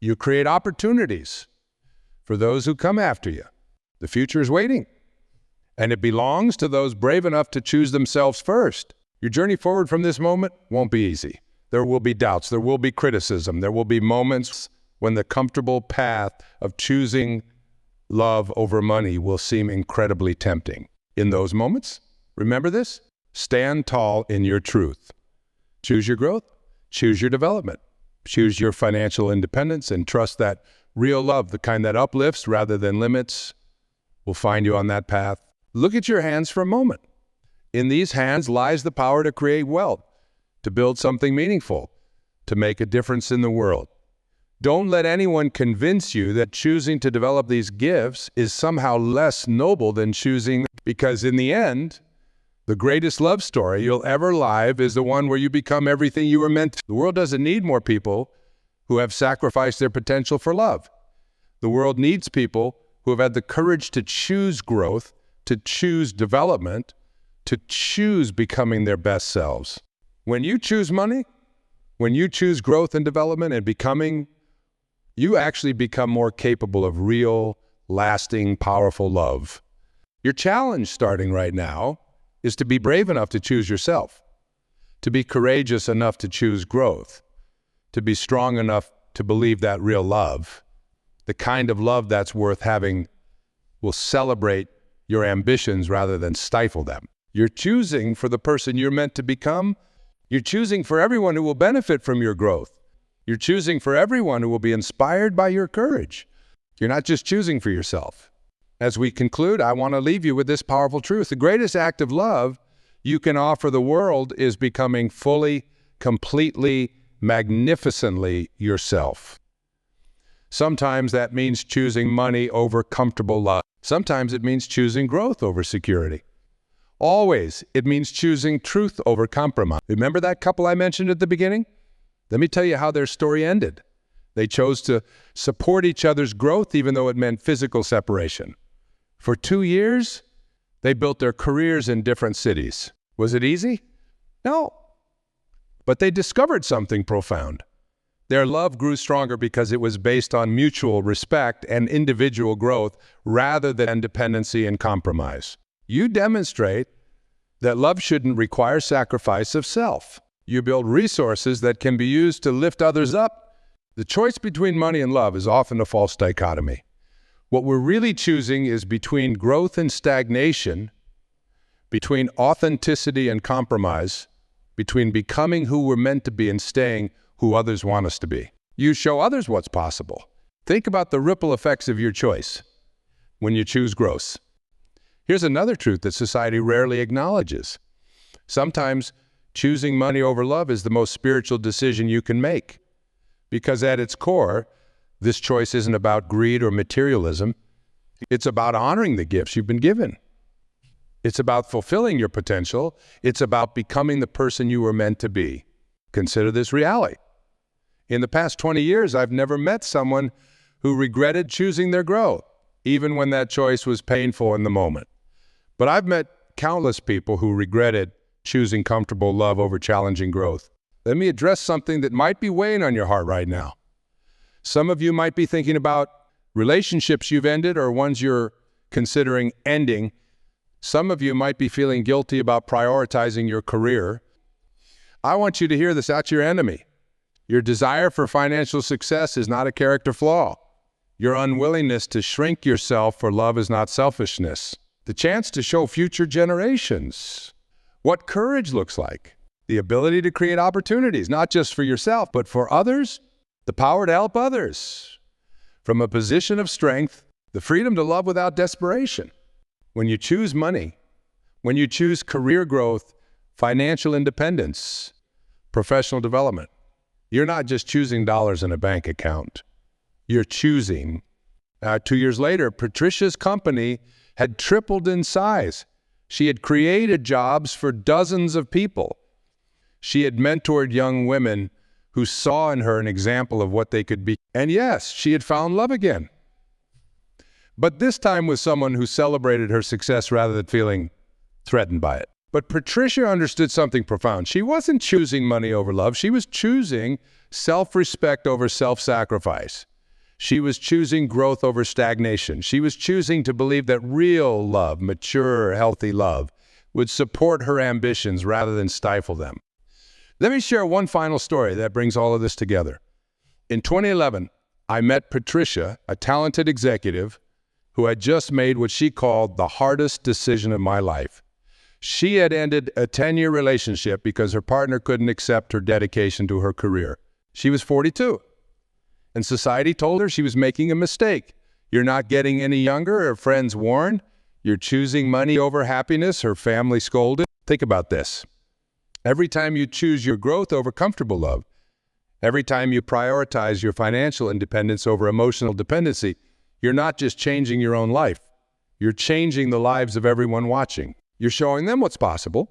You create opportunities for those who come after you. The future is waiting, and it belongs to those brave enough to choose themselves first. Your journey forward from this moment won't be easy. There will be doubts, there will be criticism, there will be moments when the comfortable path of choosing love over money will seem incredibly tempting. In those moments, remember this: stand tall in your truth. Choose your growth, choose your development, choose your financial independence, and trust that real love, the kind that uplifts rather than limits, will find you on that path. Look at your hands for a moment. In these hands lies the power to create wealth, to build something meaningful, to make a difference in the world. Don't let anyone convince you that choosing to develop these gifts is somehow less noble than choosing, because in the end, the greatest love story you'll ever live is the one where you become everything you were meant to. The world doesn't need more people who have sacrificed their potential for love. The world needs people who have had the courage to choose growth, to choose development, to choose becoming their best selves. When you choose money, when you choose growth and development and becoming, you actually become more capable of real, lasting, powerful love. Your challenge starting right now is to be brave enough to choose yourself, to be courageous enough to choose growth, to be strong enough to believe that real love, the kind of love that's worth having, will celebrate your ambitions rather than stifle them. You're choosing for the person you're meant to become. You're choosing for everyone who will benefit from your growth. You're choosing for everyone who will be inspired by your courage. You're not just choosing for yourself. As we conclude, I want to leave you with this powerful truth. The greatest act of love you can offer the world is becoming fully, completely, magnificently yourself. Sometimes that means choosing money over comfortable love. Sometimes it means choosing growth over security. Always, it means choosing truth over compromise. Remember that couple I mentioned at the beginning? Let me tell you how their story ended. They chose to support each other's growth even though it meant physical separation. For 2 years, they built their careers in different cities. Was it easy? No. But they discovered something profound. Their love grew stronger because it was based on mutual respect and individual growth rather than dependency and compromise. You demonstrate that love shouldn't require sacrifice of self. You build resources that can be used to lift others up. The choice between money and love is often a false dichotomy. What we're really choosing is between growth and stagnation, between authenticity and compromise, between becoming who we're meant to be and staying who others want us to be. You show others what's possible. Think about the ripple effects of your choice when you choose growth. Here's another truth that society rarely acknowledges. Sometimes choosing money over love is the most spiritual decision you can make, because at its core, this choice isn't about greed or materialism. It's about honoring the gifts you've been given. It's about fulfilling your potential. It's about becoming the person you were meant to be. Consider this reality. In the past 20 years, I've never met someone who regretted choosing their growth, even when that choice was painful in the moment. But I've met countless people who regretted choosing comfortable love over challenging growth. Let me address something that might be weighing on your heart right now. Some of you might be thinking about relationships you've ended or ones you're considering ending. Some of you might be feeling guilty about prioritizing your career. I want you to hear this out your enemy. Your desire for financial success is not a character flaw. Your unwillingness to shrink yourself for love is not selfishness. The chance to show future generations what courage looks like, the ability to create opportunities, not just for yourself, but for others, the power to help others. From a position of strength, the freedom to love without desperation. When you choose money, when you choose career growth, financial independence, professional development, you're not just choosing dollars in a bank account. You're choosing. 2 years later, Patricia's company had tripled in size. She had created jobs for dozens of people. She had mentored young women who saw in her an example of what they could be. And yes, she had found love again. But this time with someone who celebrated her success rather than feeling threatened by it. But Patricia understood something profound. She wasn't choosing money over love. She was choosing self-respect over self-sacrifice. She was choosing growth over stagnation. She was choosing to believe that real love, mature, healthy love, would support her ambitions rather than stifle them. Let me share one final story that brings all of this together. In 2011, I met Patricia, a talented executive who had just made what she called the hardest decision of my life. She had ended a 10-year relationship because her partner couldn't accept her dedication to her career. She was 42, and society told her she was making a mistake. You're not getting any younger, her friends warned. You're choosing money over happiness, her family scolded. Think about this. Every time you choose your growth over comfortable love, every time you prioritize your financial independence over emotional dependency, you're not just changing your own life. You're changing the lives of everyone watching. You're showing them what's possible.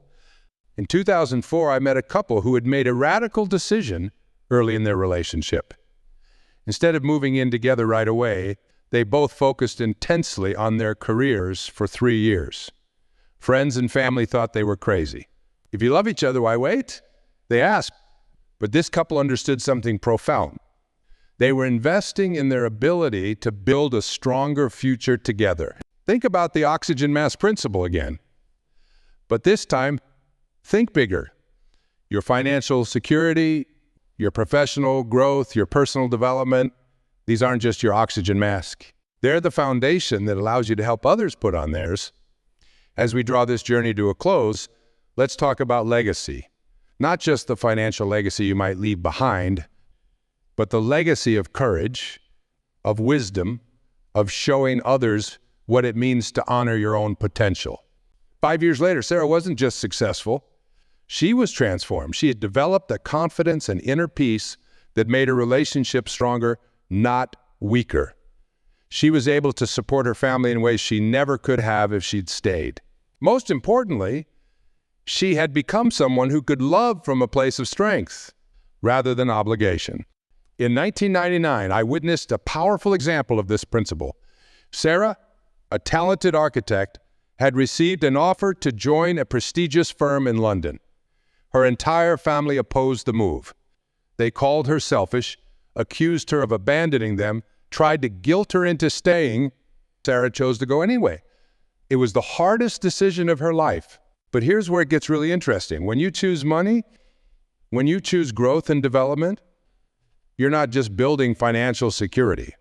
In 2004, I met a couple who had made a radical decision early in their relationship. Instead of moving in together right away, they both focused intensely on their careers for 3 years. Friends and family thought they were crazy. If you love each other, why wait? They asked. But this couple understood something profound. They were investing in their ability to build a stronger future together. Think about the oxygen mask principle again. But this time, think bigger. Your financial security, your professional growth, your personal development, these aren't just your oxygen mask. They're the foundation that allows you to help others put on theirs. As we draw this journey to a close, let's talk about legacy. Not just the financial legacy you might leave behind, but the legacy of courage, of wisdom, of showing others what it means to honor your own potential. 5 years later, Sarah wasn't just successful. She was transformed. She had developed a confidence and inner peace that made her relationship stronger, not weaker. She was able to support her family in ways she never could have if she'd stayed. Most importantly, she had become someone who could love from a place of strength rather than obligation. In 1999, I witnessed a powerful example of this principle. Sarah, a talented architect, had received an offer to join a prestigious firm in London. Her entire family opposed the move. They called her selfish, accused her of abandoning them, tried to guilt her into staying. Sarah chose to go anyway. It was the hardest decision of her life. But here's where it gets really interesting. When you choose money, when you choose growth and development, you're not just building financial security.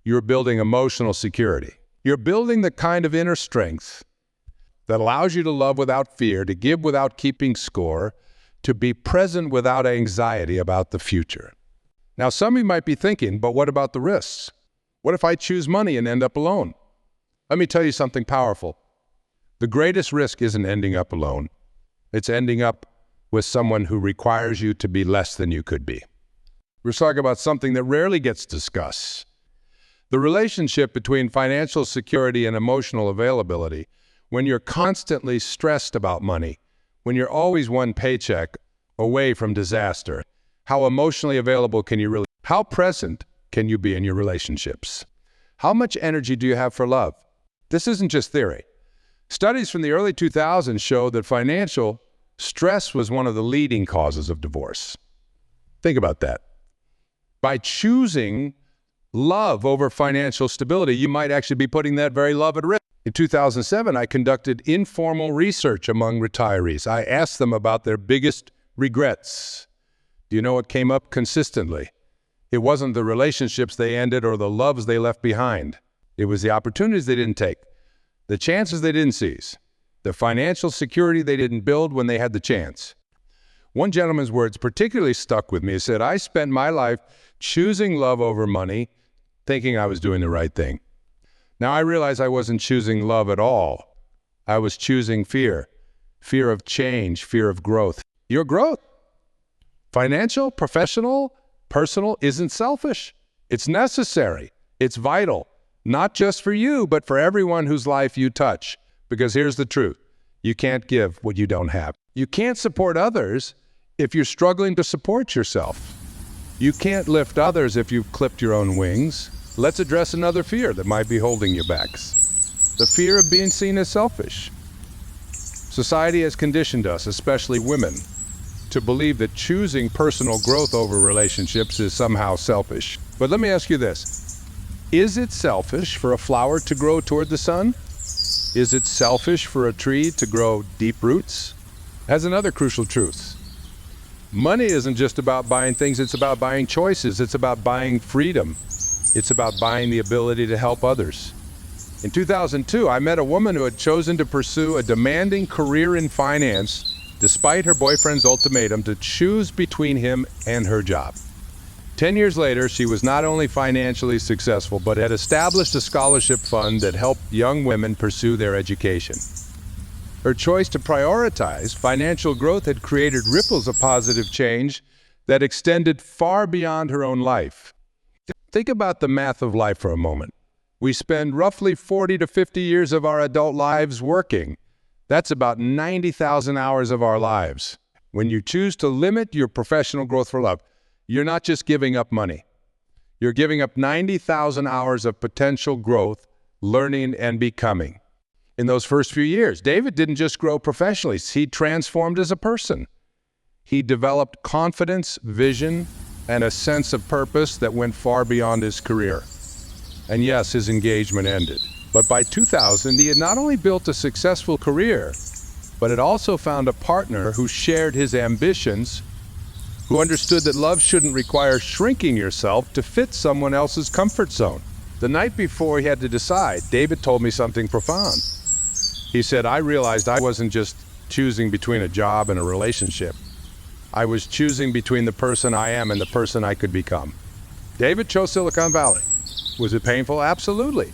You're building emotional security. You're building the kind of inner strength that allows you to love without fear, to give without keeping score, to be present without anxiety about the future. Now, some of you might be thinking, but what about the risks? What if I choose money and end up alone? Let me tell you something powerful. The greatest risk isn't ending up alone. It's ending up with someone who requires you to be less than you could be. We're talking about something that rarely gets discussed. The relationship between financial security and emotional availability. When you're constantly stressed about money, when you're always one paycheck away from disaster, how emotionally available can you really be? How present can you be in your relationships? How much energy do you have for love? This isn't just theory. Studies from the early 2000s show that financial stress was one of the leading causes of divorce. Think about that. By choosing love over financial stability, you might actually be putting that very love at risk. In 2007, I conducted informal research among retirees. I asked them about their biggest regrets. Do you know what came up consistently? It wasn't the relationships they ended or the loves they left behind. It was the opportunities they didn't take, the chances they didn't seize, the financial security they didn't build when they had the chance. One gentleman's words particularly stuck with me. He said, "I spent my life choosing love over money, thinking I was doing the right thing. Now I realized I wasn't choosing love at all. I was choosing fear of change, fear of growth." Your growth, financial, professional, personal, isn't selfish. It's necessary. It's vital, not just for you, but for everyone whose life you touch. Because here's the truth. You can't give what you don't have. You can't support others if you're struggling to support yourself. You can't lift others if you've clipped your own wings. Let's address another fear that might be holding you back. The fear of being seen as selfish. Society has conditioned us, especially women, to believe that choosing personal growth over relationships is somehow selfish. But let me ask you this. Is it selfish for a flower to grow toward the sun? Is it selfish for a tree to grow deep roots? Has another crucial truth. Money isn't just about buying things, it's about buying choices. It's about buying freedom. It's about buying the ability to help others. In 2002, I met a woman who had chosen to pursue a demanding career in finance despite her boyfriend's ultimatum to choose between him and her job. 10 years later, she was not only financially successful, but had established a scholarship fund that helped young women pursue their education. Her choice to prioritize financial growth had created ripples of positive change that extended far beyond her own life. Think about the math of life for a moment. We spend roughly 40 to 50 years of our adult lives working. That's about 90,000 hours of our lives. When you choose to limit your professional growth for love, you're not just giving up money. You're giving up 90,000 hours of potential growth, learning, and becoming. In those first few years, David didn't just grow professionally, he transformed as a person. He developed confidence, vision, and a sense of purpose that went far beyond his career. And yes, his engagement ended. But by 2000, he had not only built a successful career, but had also found a partner who shared his ambitions, who understood that love shouldn't require shrinking yourself to fit someone else's comfort zone. The night before he had to decide, David told me something profound. He said, I realized I wasn't just choosing between a job and a relationship. I was choosing between the person I am and the person I could become. David chose Silicon Valley. Was it painful? Absolutely.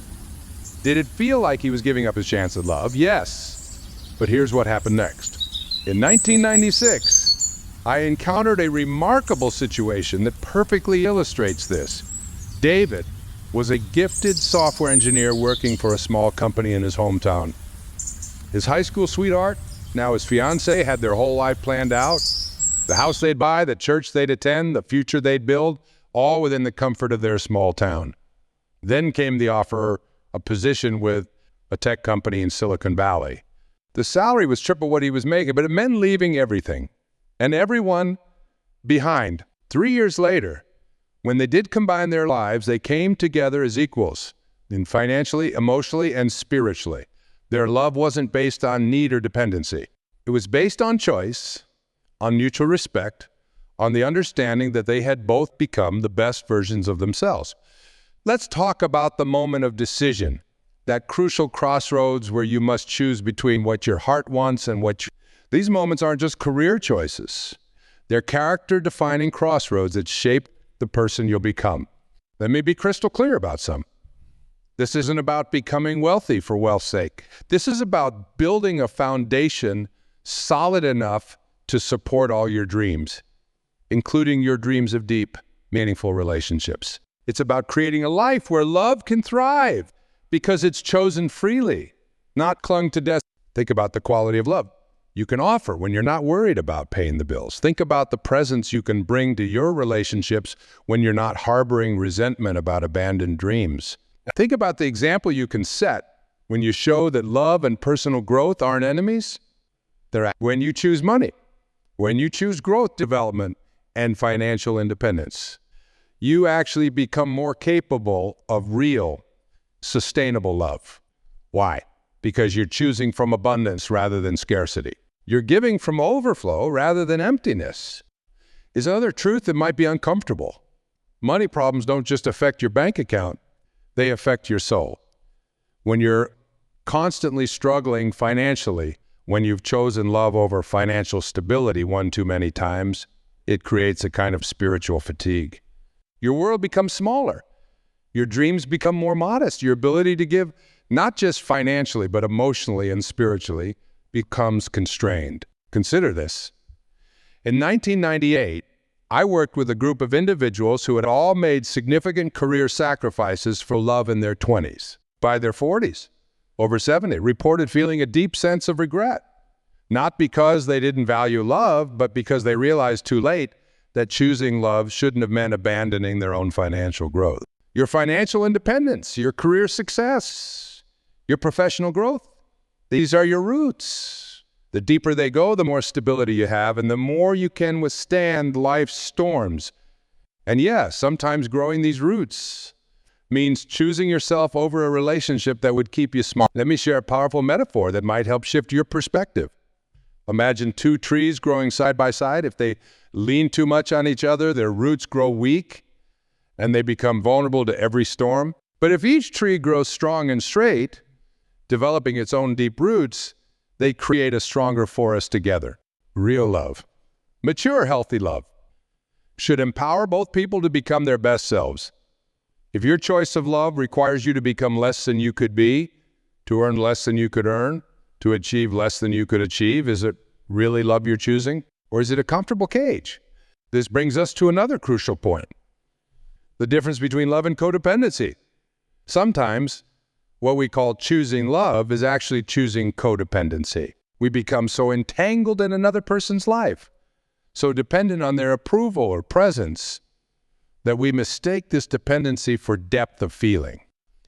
Did it feel like he was giving up his chance at love? Yes. But here's what happened next. In 1996, I encountered a remarkable situation that perfectly illustrates this. David was a gifted software engineer working for a small company in his hometown. His high school sweetheart, now his fiancée, had their whole life planned out. The house they'd buy, the church they'd attend, the future they'd build, all within the comfort of their small town. Then came the offer, a position with a tech company in Silicon Valley. The salary was triple what he was making, but it meant leaving everything and everyone behind. 3 years later, when they did combine their lives, they came together as equals, financially, emotionally, and spiritually. Their love wasn't based on need or dependency. It was based on choice, on mutual respect, on the understanding that they had both become the best versions of themselves. Let's talk about the moment of decision, that crucial crossroads where you must choose between what your heart wants and what you... These moments aren't just career choices. They're character-defining crossroads that shape the person you'll become. Let me be crystal clear about some. This isn't about becoming wealthy for wealth's sake. This is about building a foundation solid enough to support all your dreams, including your dreams of deep, meaningful relationships. It's about creating a life where love can thrive because it's chosen freely, not clung to death. Think about the quality of love you can offer when you're not worried about paying the bills. Think about the presence you can bring to your relationships when you're not harboring resentment about abandoned dreams. Think about the example you can set when you show that love and personal growth aren't enemies. When you choose money, when you choose growth, development, and financial independence, you actually become more capable of real, sustainable love. Why? Because you're choosing from abundance rather than scarcity. You're giving from overflow rather than emptiness. Is another truth that might be uncomfortable. Money problems don't just affect your bank account, they affect your soul. When you're constantly struggling financially, when you've chosen love over financial stability one too many times, it creates a kind of spiritual fatigue. Your world becomes smaller. Your dreams become more modest. Your ability to give, not just financially, but emotionally and spiritually, becomes constrained. Consider this. In 1998, I worked with a group of individuals who had all made significant career sacrifices for love in their 20s. By their 40s, over 70, reported feeling a deep sense of regret. Not because they didn't value love, but because they realized too late that choosing love shouldn't have meant abandoning their own financial growth. Your financial independence, your career success, your professional growth, these are your roots. The deeper they go, the more stability you have, and the more you can withstand life's storms. And yeah, sometimes growing these roots means choosing yourself over a relationship that would keep you small. Let me share a powerful metaphor that might help shift your perspective. Imagine two trees growing side by side. If they lean too much on each other, their roots grow weak and they become vulnerable to every storm. But if each tree grows strong and straight, developing its own deep roots, they create a stronger forest together. Real love, mature, healthy love, should empower both people to become their best selves. If your choice of love requires you to become less than you could be, to earn less than you could earn, to achieve less than you could achieve, is it really love you're choosing? Or is it a comfortable cage? This brings us to another crucial point: the difference between love and codependency. Sometimes what we call choosing love is actually choosing codependency. We become so entangled in another person's life, so dependent on their approval or presence, that we mistake this dependency for depth of feeling.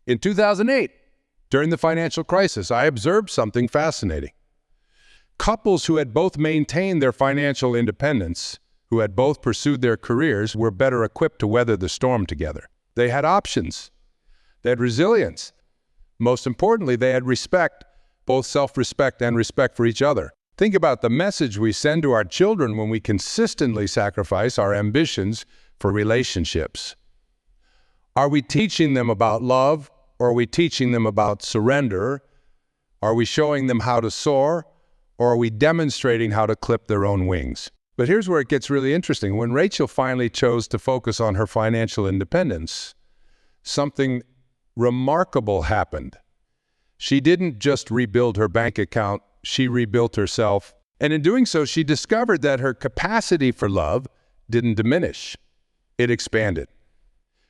In 2008, during the financial crisis, I observed something fascinating. Couples who had both maintained their financial independence, who had both pursued their careers, were better equipped to weather the storm together. They had options. They had resilience. Most importantly, they had respect, both self-respect and respect for each other. Think about the message we send to our children when we consistently sacrifice our ambitions for relationships. Are we teaching them about love, or are we teaching them about surrender? Are we showing them how to soar, or are we demonstrating how to clip their own wings? But here's where it gets really interesting. When Rachel finally chose to focus on her financial independence, something remarkable happened. She didn't just rebuild her bank account, she rebuilt herself. And in doing so, she discovered that her capacity for love didn't diminish. It expanded.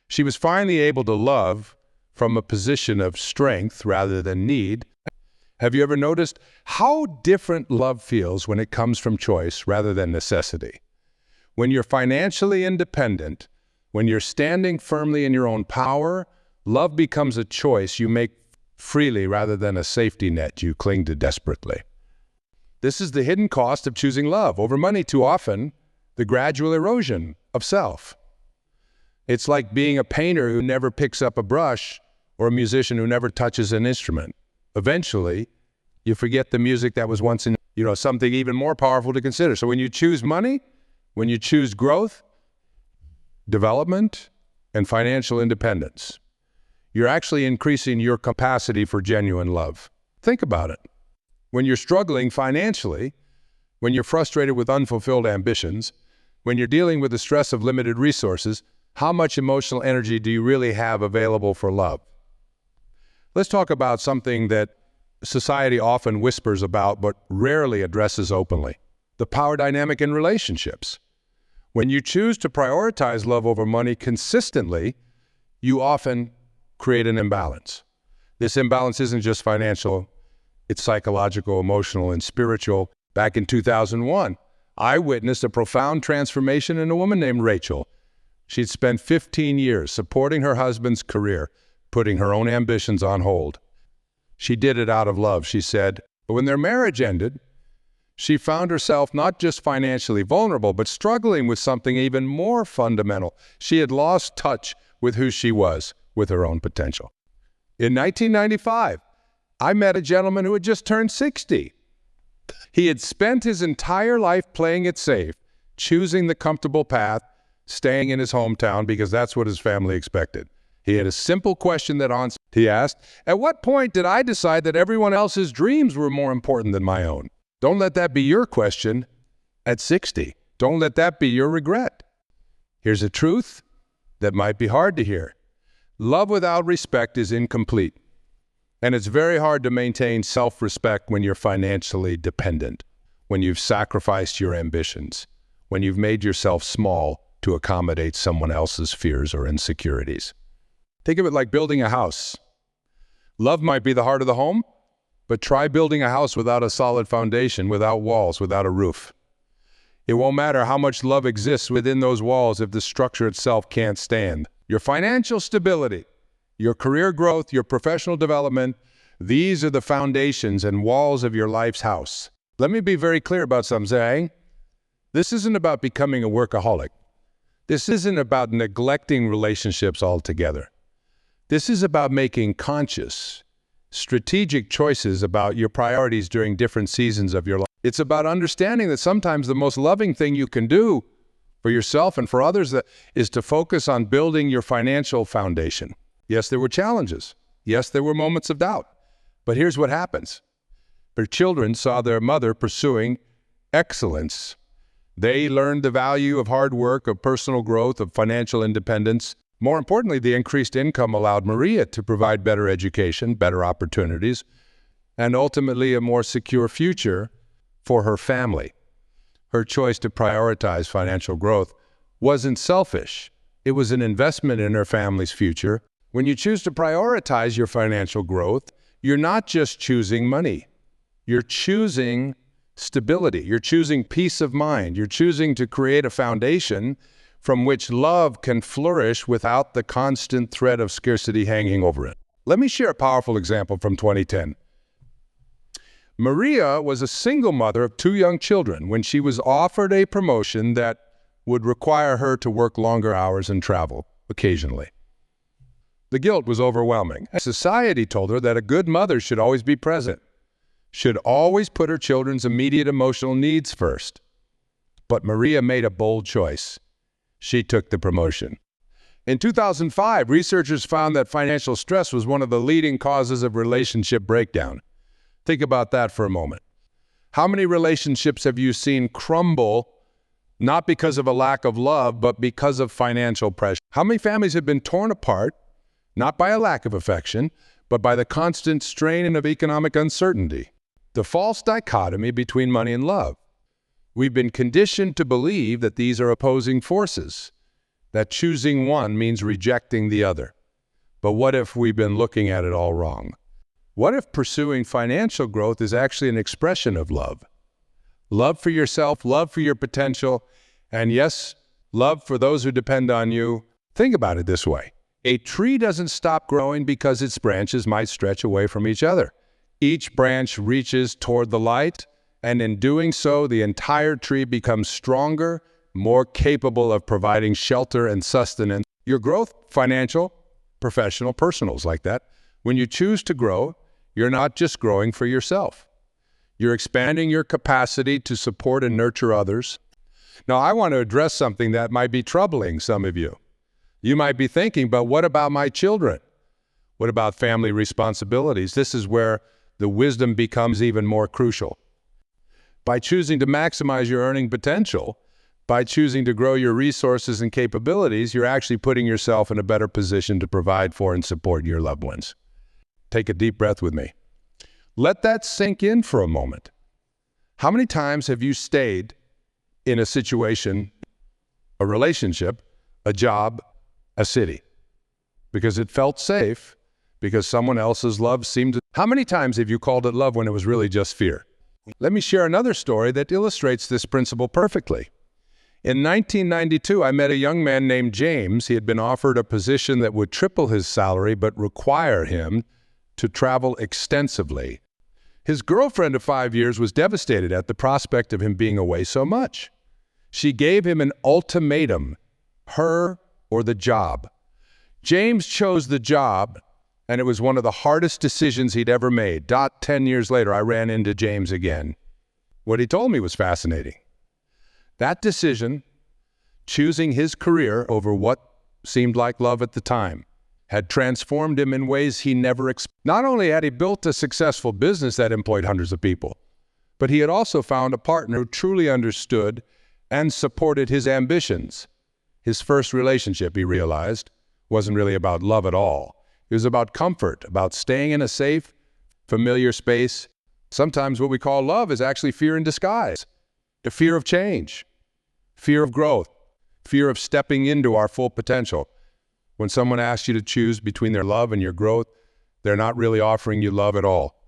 She was finally able to love from a position of strength rather than need. Have you ever noticed how different love feels when it comes from choice rather than necessity? When you're financially independent, when you're standing firmly in your own power, love becomes a choice you make freely rather than a safety net you cling to desperately. This is the hidden cost of choosing love over money too often, the gradual erosion of self. It's like being a painter who never picks up a brush or a musician who never touches an instrument. Eventually, you forget the music that was once in, something even more powerful to consider. So when you choose money, when you choose growth, development, and financial independence, you're actually increasing your capacity for genuine love. Think about it. When you're struggling financially, when you're frustrated with unfulfilled ambitions, when you're dealing with the stress of limited resources, how much emotional energy do you really have available for love? Let's talk about something that society often whispers about but rarely addresses openly: the power dynamic in relationships. When you choose to prioritize love over money consistently, you often create an imbalance. This imbalance isn't just financial, it's psychological, emotional, and spiritual. Back in 2001, I witnessed a profound transformation in a woman named Rachel. She'd spent 15 years supporting her husband's career, putting her own ambitions on hold. She did it out of love, she said. But when their marriage ended, she found herself not just financially vulnerable, but struggling with something even more fundamental. She had lost touch with who she was, with her own potential. In 1995, I met a gentleman who had just turned 60. He had spent his entire life playing it safe, choosing the comfortable path, staying in his hometown because that's what his family expected. He had a simple question he asked, "At what point did I decide that everyone else's dreams were more important than my own?" Don't let that be your question at 60. Don't let that be your regret. Here's a truth that might be hard to hear. Love without respect is incomplete. And it's very hard to maintain self-respect when you're financially dependent, when you've sacrificed your ambitions, when you've made yourself small to accommodate someone else's fears or insecurities. Think of it like building a house. Love might be the heart of the home, but try building a house without a solid foundation, without walls, without a roof. It won't matter how much love exists within those walls if the structure itself can't stand. Your financial stability, your career growth, your professional development, these are the foundations and walls of your life's house. Let me be very clear about something. This isn't about becoming a workaholic. This isn't about neglecting relationships altogether. This is about making conscious, strategic choices about your priorities during different seasons of your life. It's about understanding that sometimes the most loving thing you can do for yourself and for others is to focus on building your financial foundation. Yes, there were challenges. Yes, there were moments of doubt. But here's what happens. Their children saw their mother pursuing excellence. They learned the value of hard work, of personal growth, of financial independence. More importantly, the increased income allowed Maria to provide better education, better opportunities, and ultimately a more secure future for her family. Her choice to prioritize financial growth wasn't selfish. It was an investment in her family's future. When you choose to prioritize your financial growth, you're not just choosing money. You're choosing stability. You're choosing peace of mind. You're choosing to create a foundation from which love can flourish without the constant threat of scarcity hanging over it. Let me share a powerful example from 2010. Maria was a single mother of 2 young children when she was offered a promotion that would require her to work longer hours and travel occasionally. The guilt was overwhelming. Society told her that a good mother should always be present, should always put her children's immediate emotional needs first. But Maria made a bold choice. She took the promotion. In 2005, researchers found that financial stress was one of the leading causes of relationship breakdown. Think about that for a moment. How many relationships have you seen crumble, not because of a lack of love, but because of financial pressure? How many families have been torn apart, not by a lack of affection, but by the constant strain of economic uncertainty? The false dichotomy between money and love. We've been conditioned to believe that these are opposing forces, that choosing one means rejecting the other. But what if we've been looking at it all wrong? What if pursuing financial growth is actually an expression of love? Love for yourself, love for your potential, and yes, love for those who depend on you. Think about it this way. A tree doesn't stop growing because its branches might stretch away from each other. Each branch reaches toward the light, and in doing so, the entire tree becomes stronger, more capable of providing shelter and sustenance. Your growth, financial, professional, personal is like that. When you choose to grow, you're not just growing for yourself. You're expanding your capacity to support and nurture others. Now, I want to address something that might be troubling some of you. You might be thinking, but what about my children? What about family responsibilities? This is where the wisdom becomes even more crucial. By choosing to maximize your earning potential, by choosing to grow your resources and capabilities, you're actually putting yourself in a better position to provide for and support your loved ones. Take a deep breath with me. Let that sink in for a moment. How many times have you stayed in a situation, a relationship, a job, a city, because it felt safe, because someone else's love seemed to... How many times have you called it love when it was really just fear? Let me share another story that illustrates this principle perfectly. In 1992, I met a young man named James. He had been offered a position that would triple his salary but require him to travel extensively. His girlfriend of 5 years was devastated at the prospect of him being away so much. She gave him an ultimatum, her or the job. James chose the job, and it was one of the hardest decisions he'd ever made. 10 years later, I ran into James again. What he told me was fascinating. That decision, choosing his career over what seemed like love at the time, had transformed him in ways he never expected. Not only had he built a successful business that employed hundreds of people, but he had also found a partner who truly understood and supported his ambitions. His first relationship, he realized, wasn't really about love at all. It was about comfort, about staying in a safe, familiar space. Sometimes what we call love is actually fear in disguise. The fear of change, fear of growth, fear of stepping into our full potential. When someone asks you to choose between their love and your growth, they're not really offering you love at all.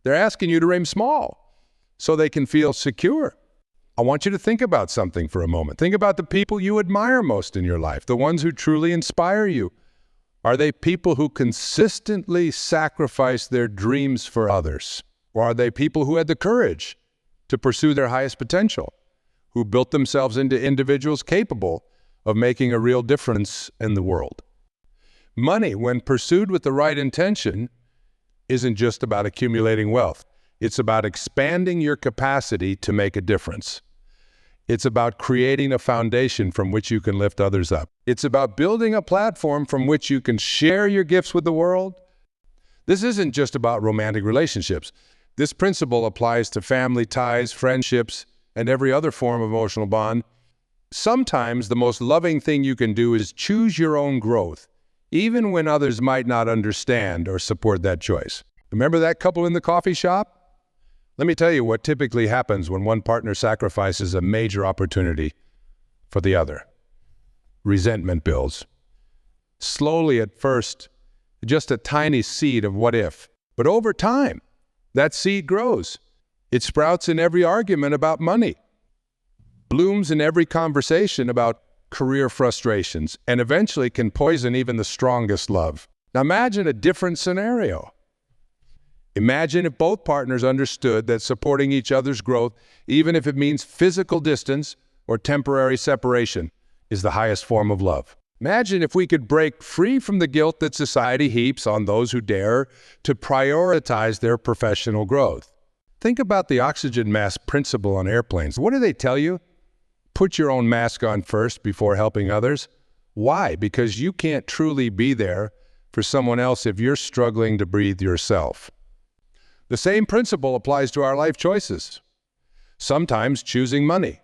They're asking you to aim small so they can feel secure. I want you to think about something for a moment. Think about the people you admire most in your life, the ones who truly inspire you. Are they people who consistently sacrifice their dreams for others? Or are they people who had the courage to pursue their highest potential, who built themselves into individuals capable of making a real difference in the world. Money, when pursued with the right intention, isn't just about accumulating wealth. It's about expanding your capacity to make a difference. It's about creating a foundation from which you can lift others up. It's about building a platform from which you can share your gifts with the world. This isn't just about romantic relationships. This principle applies to family ties, friendships, and every other form of emotional bond. Sometimes the most loving thing you can do is choose your own growth, even when others might not understand or support that choice. Remember that couple in the coffee shop? Let me tell you what typically happens when one partner sacrifices a major opportunity for the other. Resentment builds. Slowly at first, just a tiny seed of what if. But over time, that seed grows. It sprouts in every argument about money, blooms in every conversation about career frustrations, and eventually can poison even the strongest love. Now imagine a different scenario. Imagine if both partners understood that supporting each other's growth, even if it means physical distance or temporary separation, is the highest form of love. Imagine if we could break free from the guilt that society heaps on those who dare to prioritize their professional growth. Think about the oxygen mask principle on airplanes. What do they tell you? Put your own mask on first before helping others. Why? Because you can't truly be there for someone else if you're struggling to breathe yourself. The same principle applies to our life choices. Sometimes choosing money,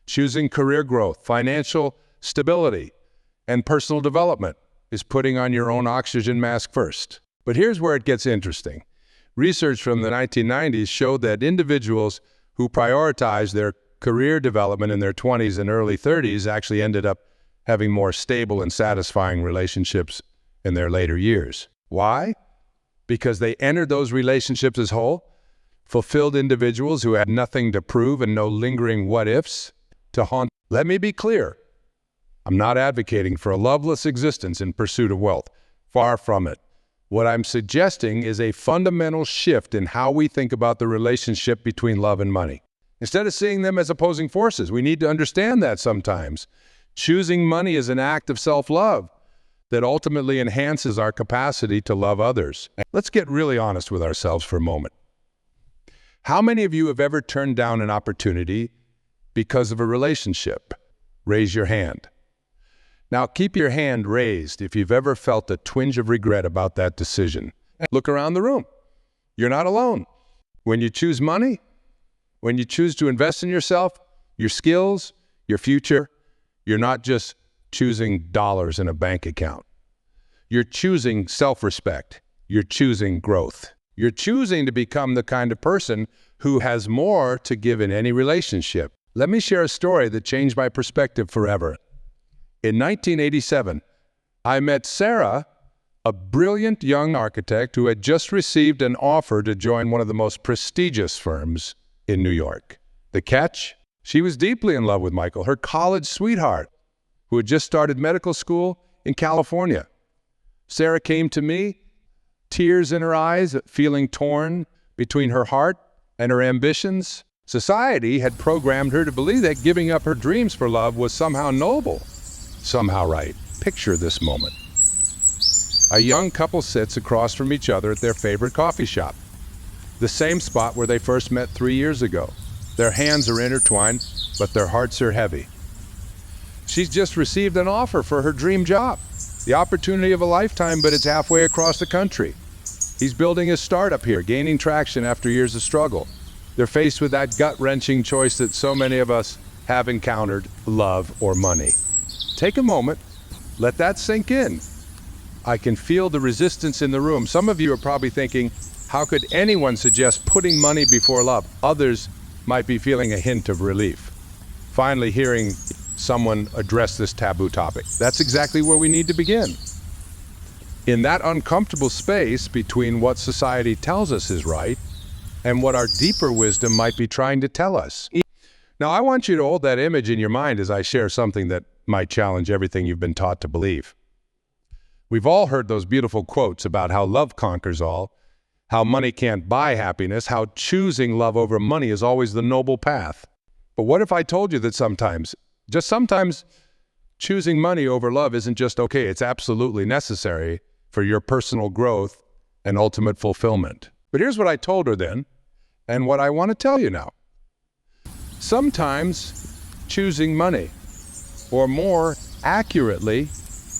choosing career growth, financial stability, and personal development is putting on your own oxygen mask first. But here's where it gets interesting. Research from the 1990s showed that individuals who prioritized their career development in their 20s and early 30s actually ended up having more stable and satisfying relationships in their later years. Why? Because they entered those relationships as whole, fulfilled individuals who had nothing to prove and no lingering what-ifs to haunt. Let me be clear. I'm not advocating for a loveless existence in pursuit of wealth. Far from it. What I'm suggesting is a fundamental shift in how we think about the relationship between love and money. Instead of seeing them as opposing forces, we need to understand that sometimes. Choosing money is an act of self-love that ultimately enhances our capacity to love others. Let's get really honest with ourselves for a moment. How many of you have ever turned down an opportunity because of a relationship? Raise your hand. Now, keep your hand raised if you've ever felt a twinge of regret about that decision. Look around the room. You're not alone. When you choose money, when you choose to invest in yourself, your skills, your future, you're not just choosing dollars in a bank account. You're choosing self-respect. You're choosing growth. You're choosing to become the kind of person who has more to give in any relationship. Let me share a story that changed my perspective forever. In 1987, I met Sarah, a brilliant young architect who had just received an offer to join one of the most prestigious firms in New York. The catch? She was deeply in love with Michael, her college sweetheart, who had just started medical school in California. Sarah came to me, tears in her eyes, feeling torn between her heart and her ambitions. Society had programmed her to believe that giving up her dreams for love was somehow noble, somehow right. Picture this moment. A young couple sits across from each other at their favorite coffee shop, the same spot where they first met 3 years ago. Their hands are intertwined, but their hearts are heavy. She's just received an offer for her dream job, the opportunity of a lifetime, but it's halfway across the country. He's building a startup here, gaining traction after years of struggle. They're faced with that gut-wrenching choice that so many of us have encountered, love or money. Take a moment, let that sink in. I can feel the resistance in the room. Some of you are probably thinking, how could anyone suggest putting money before love? Others might be feeling a hint of relief, finally hearing someone address this taboo topic. That's exactly where we need to begin. In that uncomfortable space between what society tells us is right and what our deeper wisdom might be trying to tell us. Now, I want you to hold that image in your mind as I share something that might challenge everything you've been taught to believe. We've all heard those beautiful quotes about how love conquers all, how money can't buy happiness, how choosing love over money is always the noble path. But what if I told you that sometimes, just sometimes, choosing money over love isn't just okay, it's absolutely necessary for your personal growth and ultimate fulfillment. But here's what I told her then, and what I want to tell you now. Sometimes choosing money, or more accurately,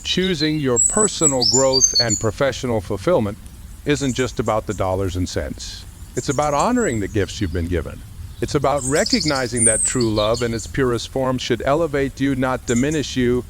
choosing your personal growth and professional fulfillment, isn't just about the dollars and cents. It's about honoring the gifts you've been given. It's about recognizing that true love in its purest form should elevate you, not diminish you,